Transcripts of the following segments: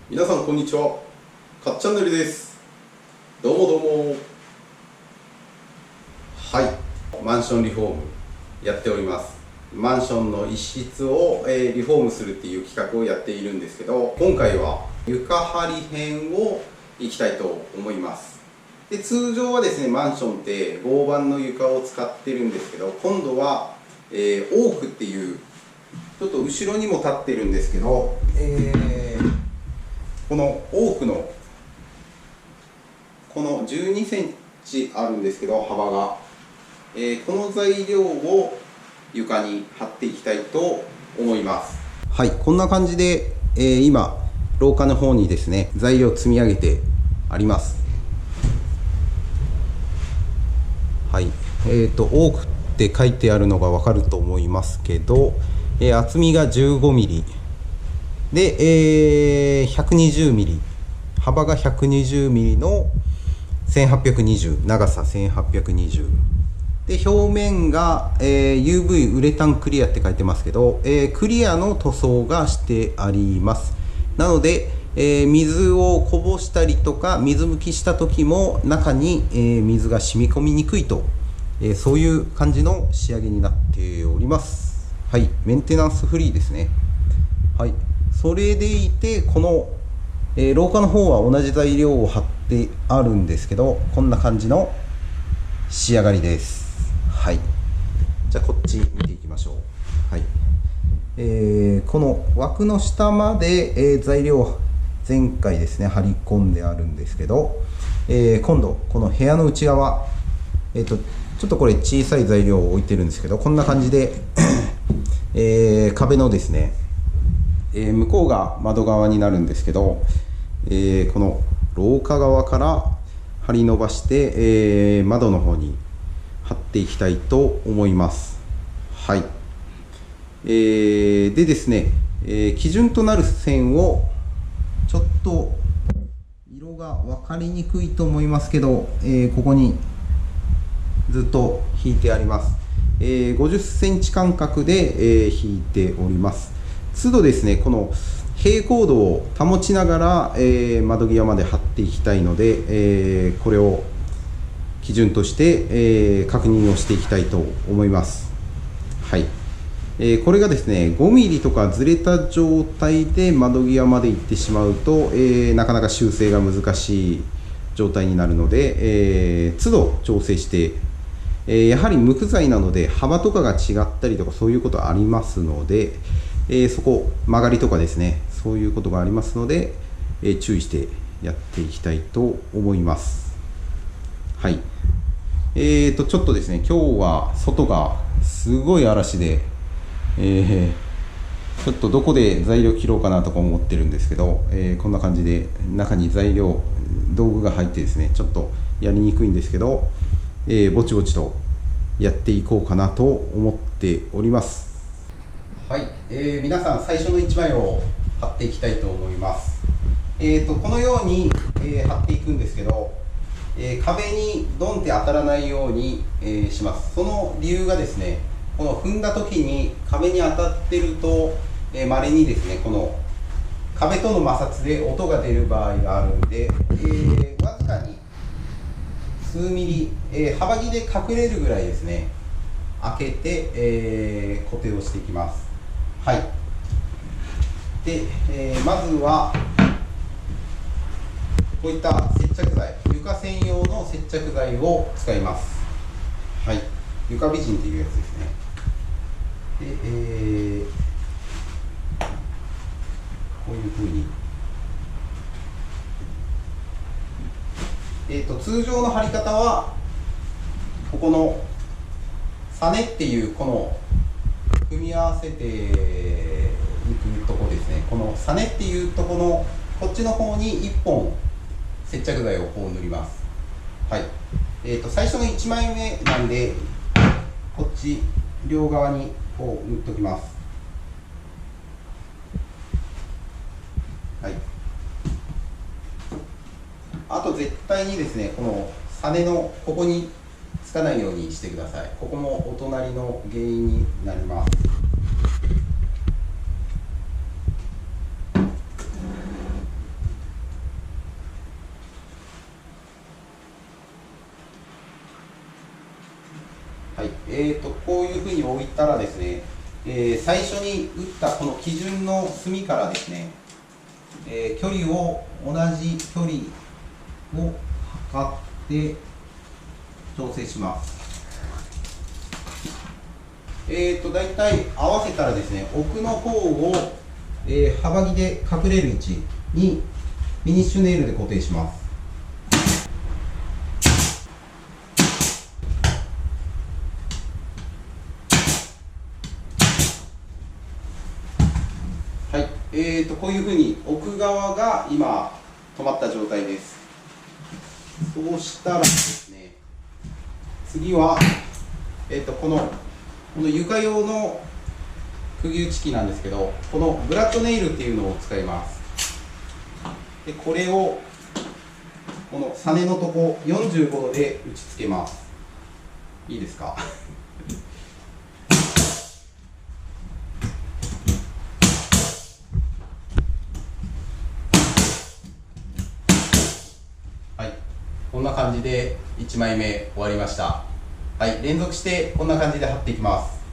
皆さんこんにちは。かっチャンネルです。どうもどうも。はい、マンションリフォームやっております。マンションの一室を、リフォームするっていう企画をやっているんですけど、今回は床張り編をいきたいと思います。で、通常はですね、マンションって合板の床を使ってるんですけど、今度は、オークっていうちょっと後ろにも立ってるんですけど、このオークのこの12センチあるんですけど、幅が、この材料を床に貼っていきたいと思います。はい、こんな感じで、今廊下の方にですね材料積み上げてあります。はい、オークって書いてあるのが分かると思いますけど、厚みが15ミリで、120ミリ、幅が120ミリの1820、長さ1820で、表面が、UV ウレタンクリアって書いてますけど、クリアの塗装がしてあります。なので、水をこぼしたりとか水拭きした時も中に、水が染み込みにくいと、そういう感じの仕上げになっております。はい、メンテナンスフリーですね。はい、それでいてこの、廊下の方は同じ材料を貼ってあるんですけど、こんな感じの仕上がりです。はい、じゃあこっち見ていきましょう。はい、この枠の下まで、材料前回ですね貼り込んであるんですけど、今度この部屋の内側、ちょっとこれ小さい材料を置いてるんですけど、こんな感じで、壁のですね、向こうが窓側になるんですけど、この廊下側から張り伸ばして、窓の方に貼っていきたいと思います。はい、でですね、基準となる線をちょっと色が分かりにくいと思いますけど、ここにずっと引いてあります。50センチ間隔で、引いております。都度ですね、この平行度を保ちながら、窓際まで貼っていきたいので、これを基準として、確認をしていきたいと思います。はい、これがですね5ミリとかずれた状態で窓際まで行ってしまうと、なかなか修正が難しい状態になるので、都度調整して、やはり無垢材なので幅とかが違ったりとかそういうことありますので、そこ曲がりとかですね、そういうことがありますので、注意してやっていきたいと思います。はい、ちょっとですね今日は外がすごい嵐で、ちょっとどこで材料切ろうかなとか思ってるんですけど、こんな感じで中に材料道具が入ってですねちょっとやりにくいんですけど、ぼちぼちとやっていこうかなと思っております。はい、皆さん最初の1枚を貼っていきたいと思います。このように、貼っていくんですけど、壁にドンって当たらないように、します。その理由がですね、この踏んだ時に壁に当たってると、稀にですねこの壁との摩擦で音が出る場合があるんで、わずかに数ミリ、幅木で隠れるぐらいですね開けて、固定をしていきます。はい、で、まずはこういった接着剤、床専用の接着剤を使います。はい、床美人っていうやつですね。で、こういうふうに、通常の貼り方はここのサネっていうこの組み合わせていくとこですね、このサネっていうとこのこっちの方に1本接着剤をこう塗ります。はい、最初の1枚目なんでこっち両側にこう塗っておきます。はい、あと絶対にですねこのサネのここにつかないようにしてください。ここもお隣の原因になります。こういうふうに置いたらですね、最初に打ったこの基準の隅からですね、距離を同じ距離を測って調整します。だいたい合わせたらですね、奥の方を、幅木で隠れる位置にフィニッシュネイルで固定します。はい、こういうふうに奥側が今止まった状態です。そうしたらですね、次は、この床用の釘打ち機なんですけど、このブラッドネイルっていうのを使います。でこれをこのサネのとこ45度で打ち付けます。いいですか？はい、こんな感じで1枚目終わりました。はい、連続してこんな感じで貼っていきます。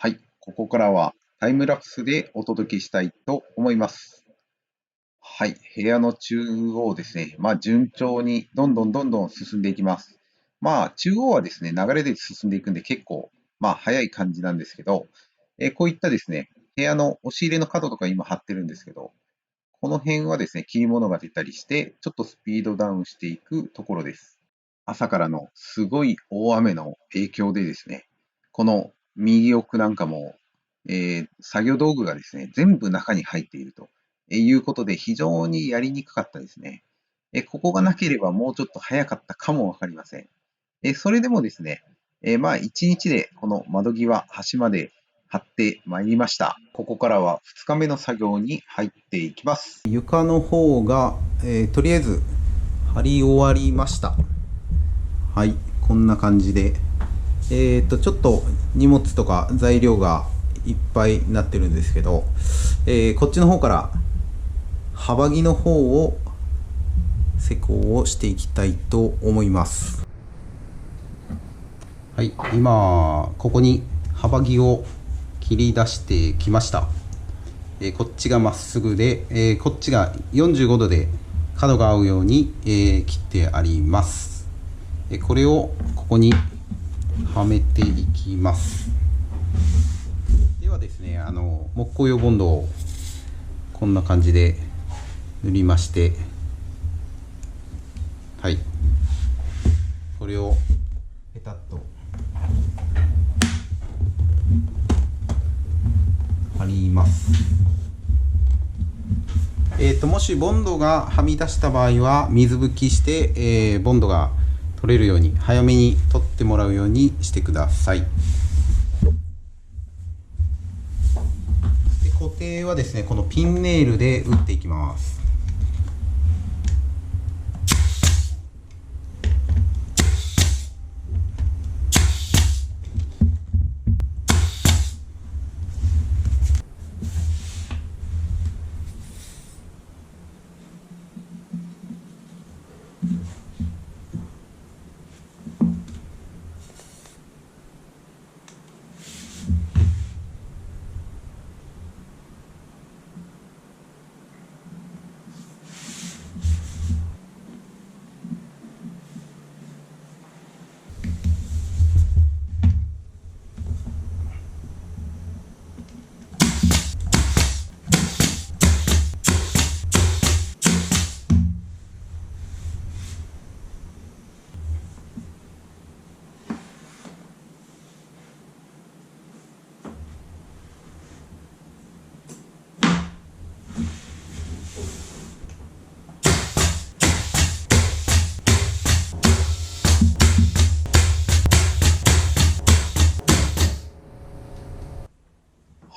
はい、ここからはタイムラプスでお届けしたいと思います。はい、部屋の中央ですね、順調にどんどん進んでいきます。中央はですね、流れで進んでいくんで結構、早い感じなんですけど、こういったですね、部屋の押し入れの角とか今貼ってるんですけど、この辺はですね、切り物が出たりして、ちょっとスピードダウンしていくところです。朝からのすごい大雨の影響でですね、この右奥なんかも、作業道具がですね、全部中に入っているということで、非常にやりにくかったですね。ここがなければもうちょっと早かったかもわかりません。それでもですね、1日でこの窓際端まで貼ってまいりました。ここからは2日目の作業に入っていきます。床の方が、とりあえず貼り終わりました。はい、こんな感じで、ちょっと荷物とか材料がいっぱいになってるんですけど、こっちの方から幅木の方を施工をしていきたいと思います。はい、今ここに幅木を切り出してきました。こっちがまっすぐで、こっちが45度で角が合うように、切ってあります。これをここにはめていきます。ではですね、木工用ボンドをこんな感じで塗りまして、はい、これをペタッと貼ります。もしボンドがはみ出した場合は水拭きして、ボンドが取れるように早めに取ってもらうようにしてください。で固定はですね、このピンネイルで打っていきます。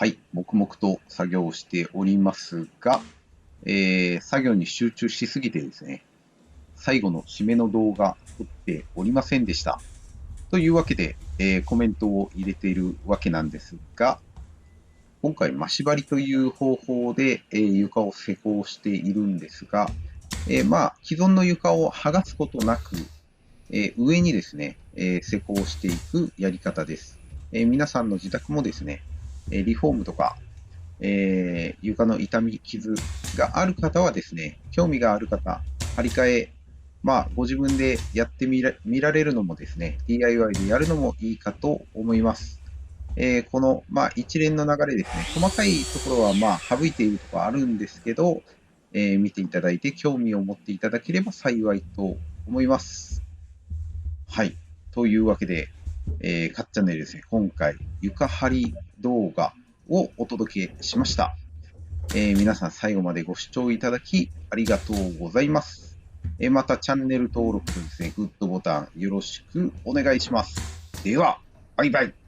はい、黙々と作業をしておりますが、作業に集中しすぎてですね、最後の締めの動画撮っておりませんでした。というわけで、コメントを入れているわけなんですが、今回、マシ張りという方法で、床を施工しているんですが、既存の床を剥がすことなく、上にですね、施工していくやり方です。皆さんの自宅もですね、リフォームとか、床の傷み、傷がある方はですね、興味がある方、張り替え、ご自分でやってみられるのもですね、DIY でやるのもいいかと思います。この、一連の流れですね、細かいところは、省いているところあるんですけど、見ていただいて興味を持っていただければ幸いと思います。はい。というわけで、かっちゃんでですね、今回、床張り動画をお届けしました。皆さん最後までご視聴いただきありがとうございます。またチャンネル登録とですね、グッドボタンよろしくお願いします。では、バイバイ。